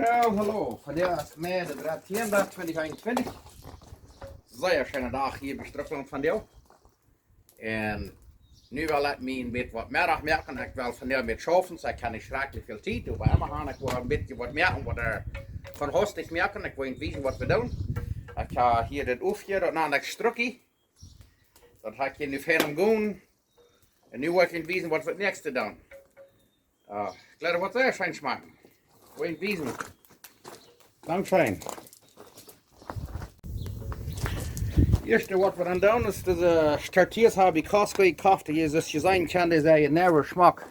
Well, hallo. Vandaag is mei de 13e 2021. Zeer schöne dag hier bij Schtrucklaunt van jou. En nu wil ik me een beetje wat meer merken. Ik wil vandaag met schaffen, dus ik heb niet schrikkelijk veel tijd. Maar immer ik wil een beetje wat merken, wat er van hastig merken. Ik wil weten wat we doen. Ik heb hier dit oefje, dat namelijk strukkie. Dat ga ik hier nu verder gaan. En nu wil ik weten wat we het nächste doen. Ik laat er wat er zijn smaken. Ik wil weten. Dankzij. Eerste wat we dan doen is de tortillas heb ik Costco gekocht. Hier is je zijn kan deze een nieuwe smaak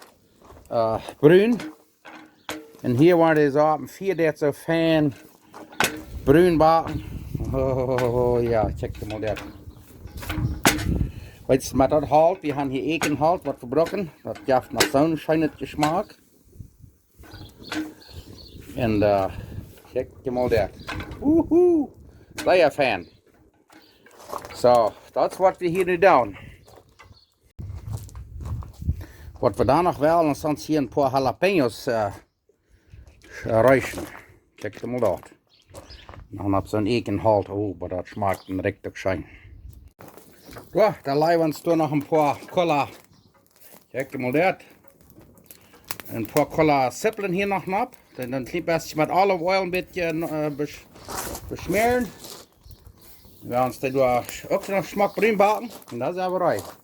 bruin. En hier wordt deze op 4 dat zo fijn bruin bakken. Oh ja, check hem mal dat. Weet je, met dat halt, we hebben hier één halt wat verbroken. Dat geeft nog zo'n schijnende smaak. En check je mal dat. Woehoe, zeer fijn. Zo, dat is wat we hier nu doen. Wat we dan nog wel, dan staan hier een paar jalapenos ruischen. Kijk hem mal dat. Dan heb je zo'n eigen halt, oh, maar dat smaakt een richtig schijn. Ja, daar leiden ons toen nog een paar cola. Kijk mal dat. Een paar cola sippelen hier nog op. Dan knip je met olive oil een beetje besmeren. We gaan ons ook nog smaak bruin bakken. En dat is even right.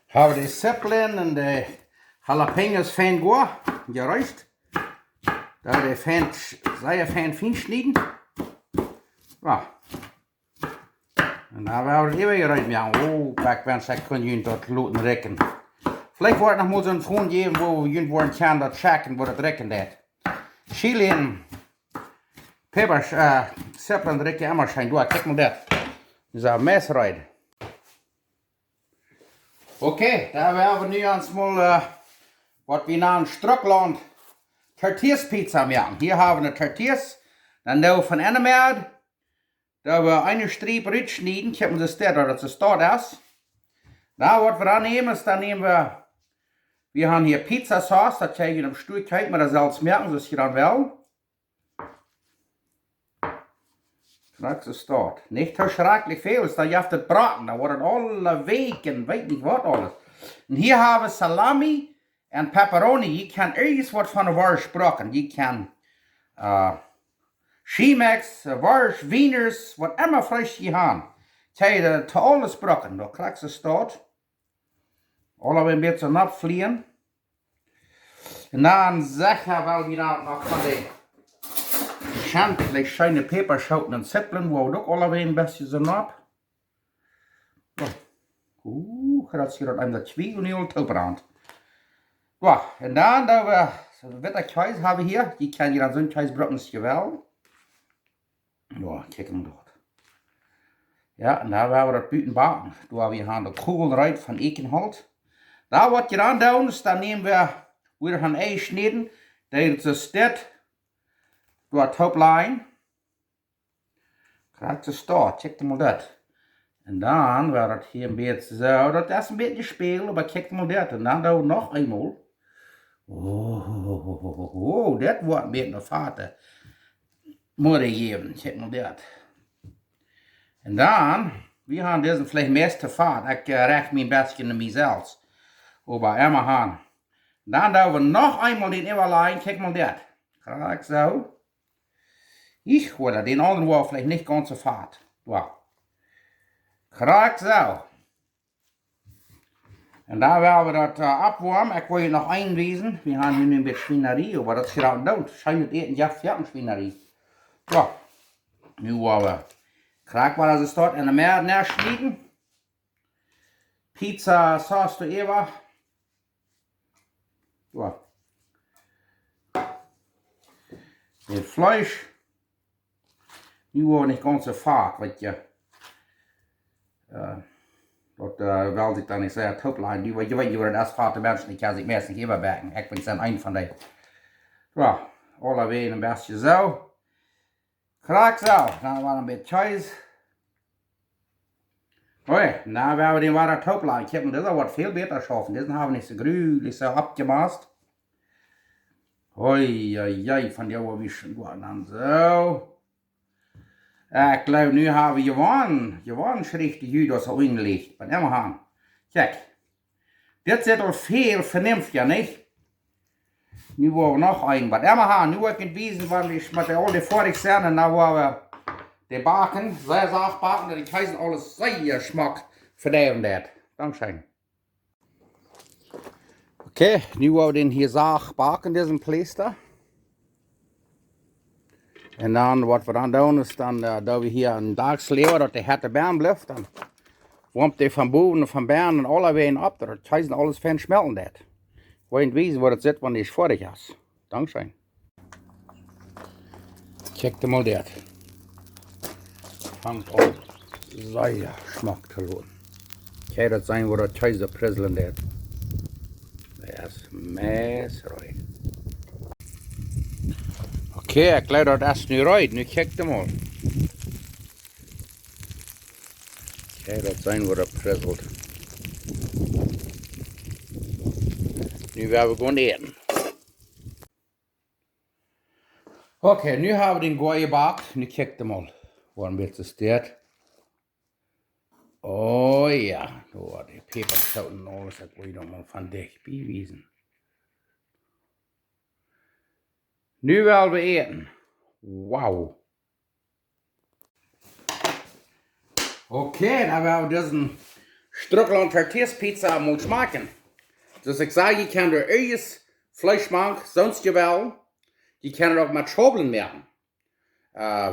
Hebben we de sippelen en de jalapenos fijn geruischt. Dat we fijn, zeer fijn snijden. Ja. En dan hebben we het even geruischt. Ja, oh, pak wens ik kun je dat loten rekken. Vielleicht wordt nog maar zo'n phone geven waar we jullie worden gaan dat checken waar het rekken dat. Chili en peppers, sippelen rekken immer schijn door. Kijk maar dat. Dus dat mes rijden. Oké, daar hebben we nu eens mal wat we namen Chtrucklaunt tortillas pizza maken. Hier hebben we de tortillas. Dan doen we van een merd. Daar we een streep eruit snijden. Ik heb me de dat het staat is. Nou, wat we dan nemen is, dan nemen we hebben hier pizzasaus, dat krijg je op stoel kijken, maar dat zelfs merken, dus je dan wel. Kijk, zo staat. Niet zo schrikkelijk veel, dus dan je het braten, dan wordt het alle weken, weet niet wat alles. En hier hebben we salami en pepperoni. Je kan ergens wat van de worst braken. Je kan Chimex, worst, wieners, wat immer frisch je hebt. Krijg je te alles braken, dan krijg je staat. Alle een beetje opvliegen. En dan zeggen we dan nog van de schantelijk schijne peperschoten en sippelen, waar we ook alle een beetje zo op. Oeh, dat zie je dat aan de 2 en heel toebrand. Ja, en dan dat we witte kaas hebben hier, die kan je dan zo'n kaas brokken wel. Ja, kijk hem door. Ja, en dan hebben we dat buiten bakken. Toen hebben we de kugel eruit van ekenhout. Daar wat je dan doen, is dan nemen we weer een ei snijden. Dat is dit. Door het hoofdlijn. Krijg je staat, check maar dat. En dan wordt het hier een beetje zo. Dat is een beetje spelen, maar kijk maar dat. En dan doen we nog eenmaal. Oh, dat wordt een beetje naar vaten. Moet ik geven, check maar dat. En dan, we gaan deze vielleicht meest te vaat. Ik recht me een beetje naar mezelf. Over Emma gaan. Dan doen we nog eenmaal die Everline. Kijk maar dat. Kijk zo. Ich wil den anderen war vielleicht nicht ganz so fad. Ja. Kijk zo. En dan willen we dat opwarmen. Ik wil je nog aanwijzen. We gaan nu een beetje swinerie, maar dat is gewoon dood. Zijn het eten, ja, ja, swinerie. Ja. Nu willen we. Kijk maar als het staat. En dan meer neerschieten. Pizza saus to Eva. Ja. Het vlees. Nu wordt niet ganz so vaak, weet je. Dat wil ik dan niet zeggen, toplijn. Die weet je waar dat vaak de mensen, die kan zich meestal niet even bakken. Ik ben zijn een van die. Ja, alle wegen een beetje zo. Graag zo. Dan wel een beetje kaas. Oké, nou hebben we die waar toplijn. Ik heb me dit al wat veel beter geschaffen. Dit hebben we niet zo gruwelijk zo opgemaakt. Hoi, van jou wie schon gut an. So. Ich glaube, nu haben wir gewonnen richtig gut, das er eingelegt. Bei dem Hahn. Kijk. Dit zit al veel vernünftiger, nicht? Nu wollen wir noch ein. Bei dem Hahn, nu heb ik wiesen, weil ich mit all die vorig zijn. En nou wollen wir die baken, sehr sacht baken. Die heißen alles sehr Geschmack für die und das. Dankeschön. Okay, nu wollen wir den hier sacht baken, diesen Pleister. En dan, wat we dan doen, is dan dat we hier een dag slepen, dat de hette bern blijft. Dan warmt die van boven en van bern en alle wegen op. Dat heißt alles fijn smelten dat. Wollen wissen, wo das zit, wanneer es fertig is. Dankeschön. Kijk mal dat. Fangt an, sehr Geschmack zu lohnen. Kijk dat zijn, wo dat Käse prisselen dat. Dat is mesrein. Okay, ik leid dat erst nu rein. Nu kijk mal. Kijk dat zijn, wo dat prisselt. Nu werden we gewoon eten. Okay, nu hebben we den goeie bak. Nu kijk mal. Waar een beetje steert. Oh ja, door die peperzouten en alles, dat wil je nog maar van dicht bewijzen. Nu willen we eten. Wauw. Okay, dan willen we deze Štrucklaunt tortilla moeten maken. Dus ik zeg, je kan er eigen vlees maken, sonst je wel. Je kan er ook met schobelen maken.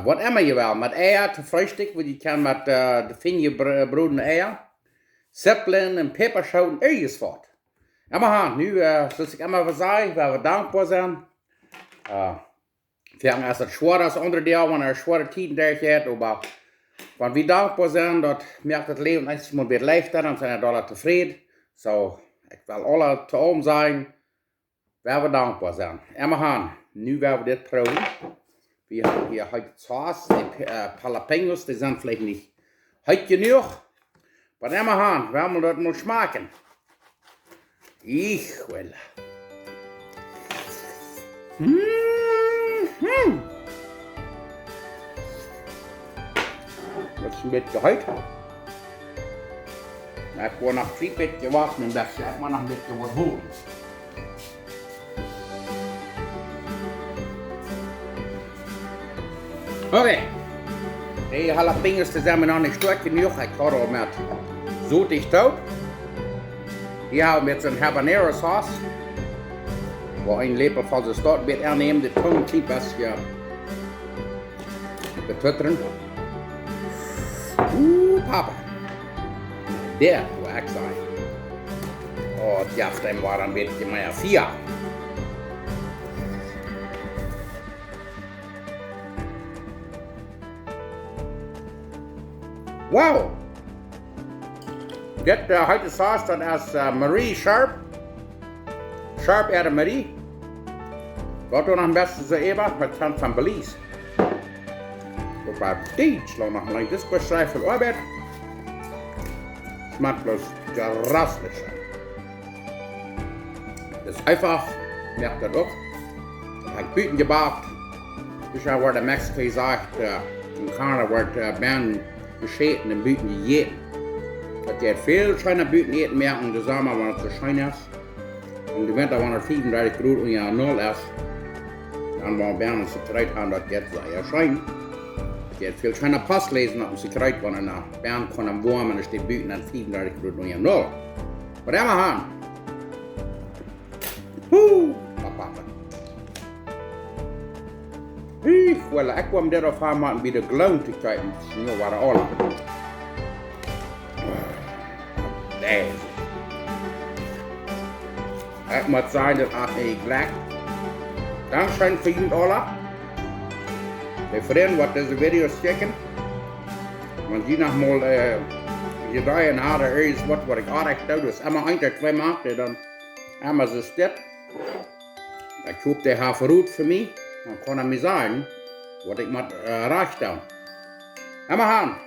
Wat immer je wil, met eier te frühstück, want je kan met de fine broden eier, zeppelen en peperschoten eigen voort. Maar nu, zoals ik immer zei, waar we dankbaar zijn. Für als het schwer als andere deel, wanneer schwere tijden daar gaat, maar wanneer we dankbaar zijn, dat maakt het leven eigenlijk maar weer leichter, dan zijn we alle tevreden. So, ik wil alle te om zijn, waar we dankbaar zijn. Nu werden we dit proeven. Wir haben hier heute Sauce, die Jalapenos, die sind vielleicht nicht heute genug. Aber werden wir das mal schmecken. Ich will. Das ist ein bisschen heute. Ich war nach 3 Bett gewartet und das hat man noch ein bisschen was holen. Okay, die Jalapenos zijn nog niet sterk genoeg. Ik ga er met zoetig taub. Hier hebben we met zo'n habanero sauce. Waar een lepel van de stad met aannemen, de tong een beetje betutteren. Papa. Der wil ik zijn. Oh, het jaft hem maar een beetje meer 4. Wow! Dit heute Sauce dan als Marie Sharp. Sharp er Marie. Wat doen am besten so eben mit van Belize. Op Plautdietsch.Schtrucklaunt noch mal. Das beschreibt für Arbeit. Schmeckt bloß drastisch. Das ist einfach, merkt das auch. Ich habe Büten gebaut. Das ist ja, wo der Mexikaner sagt, in Kanada wird Bern gescheten en buiten gegeten. Dat je veel schijne buiten eten merken in de zomer wanneer het zo schijn is. In de winter wanneer het 35 graden en ja 0 is. Dan waren bijna ze krijgt aan dat het zo schijn. Je hebt veel schijne pas lezen om ze krijgt wanneer naar Bern kon hem warm en is die buiten aan 34 graden en ja 0. Maar daar maar gaan. Papa. Ik kwam dit op haar maken bij de gloom te kijken. Nu waren alle. Deze. Ik moet zeggen dat ik gelijk. Dankzij voor jullie allen. De vrienden wat deze video's kijken. Want je nog mal je daar en haar is wat ik aardig doe. Dus allemaal 1 tot 2 maanden dan. Allemaal zo stip. Ik hoop de haar verroet voor mij. Dan kan hij me zeggen wat ik moet recht doen. En we gaan.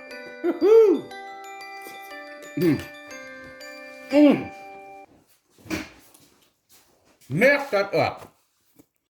Merk dat op.